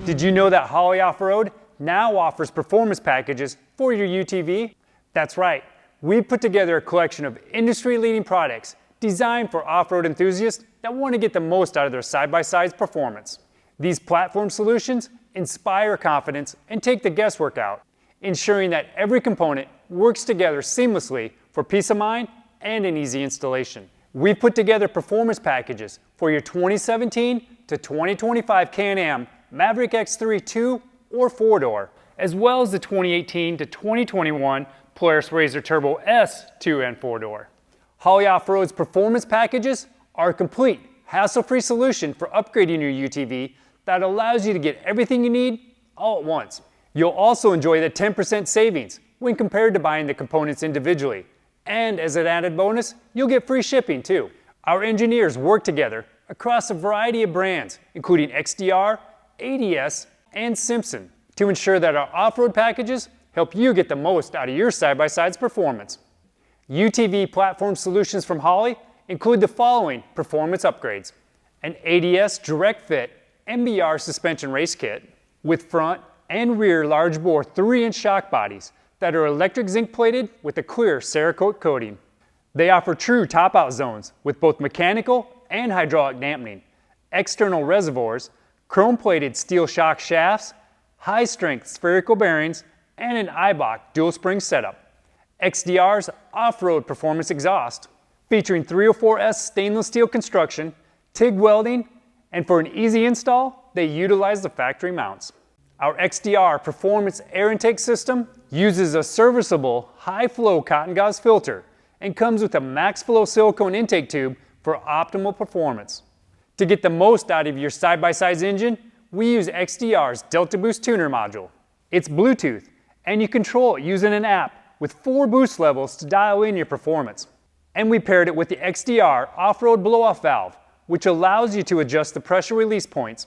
Did you know that Holley Off-Road now offers performance packages for your UTV? That's right, we've put together a collection of industry-leading products designed for off-road enthusiasts that want to get the most out of their side-by-side performance. These platform solutions inspire confidence and take the guesswork out, ensuring that every component works together seamlessly for peace of mind and an easy installation. We've put together performance packages for your 2017 to 2025 Can-Am Maverick X3 2 or 4-door, as well as the 2018 to 2021 Polaris RZR Turbo S 2 and 4-door. Holley Off-Road's performance packages are a complete, hassle-free solution for upgrading your UTV that allows you to get everything you need all at once. You'll also enjoy the 10% savings when compared to buying the components individually. And as an added bonus, you'll get free shipping too. Our engineers work together across a variety of brands, including XDR, ADS, and Simpson, to ensure that our off-road packages help you get the most out of your side-by-side's performance. UTV platform solutions from Holley include the following performance upgrades: an ADS direct fit MBR suspension race kit with front and rear large bore 3-inch shock bodies that are electric zinc plated with a clear Cerakote coating. They offer true top-out zones with both mechanical and hydraulic dampening, external reservoirs, chrome-plated steel shock shafts, high-strength spherical bearings, and an Eibach dual-spring setup. XDR's off-road performance exhaust, featuring 304S stainless steel construction, TIG welding, and for an easy install, they utilize the factory mounts. Our XDR performance air intake system uses a serviceable high-flow cotton gauze filter and comes with a max-flow silicone intake tube for optimal performance. To get the most out of your side-by-side engine, we use XDR's Delta Boost tuner module. It's Bluetooth, and you control it using an app with 4 boost levels to dial in your performance. And we paired it with the XDR off-road blow-off valve, which allows you to adjust the pressure release points.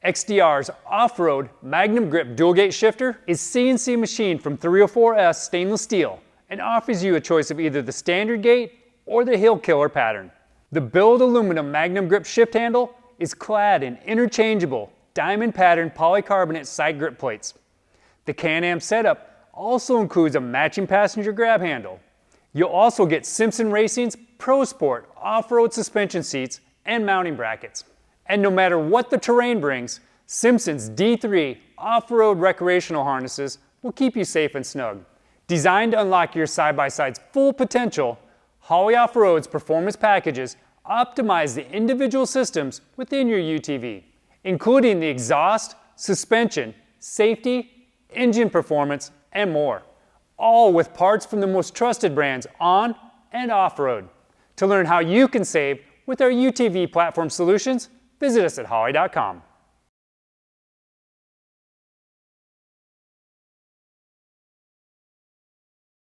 XDR's off-road Magnum Grip dual gate shifter is CNC machined from 304S stainless steel and offers you a choice of either the standard gate or the hill killer pattern. The billet aluminum Magnum Grip shift handle is clad in interchangeable diamond patterned polycarbonate side grip plates. The Can-Am setup also includes a matching passenger grab handle. You'll also get Simpson Racing's Pro Sport off-road suspension seats and mounting brackets. And no matter what the terrain brings, Simpson's D3 off-road recreational harnesses will keep you safe and snug. Designed to unlock your side-by-side's full potential, Holley Off-Road's performance packages optimize the individual systems within your UTV, including the exhaust, suspension, safety, engine performance, and more, all with parts from the most trusted brands on and off-road. To learn how you can save with our UTV platform solutions, visit us at holley.com.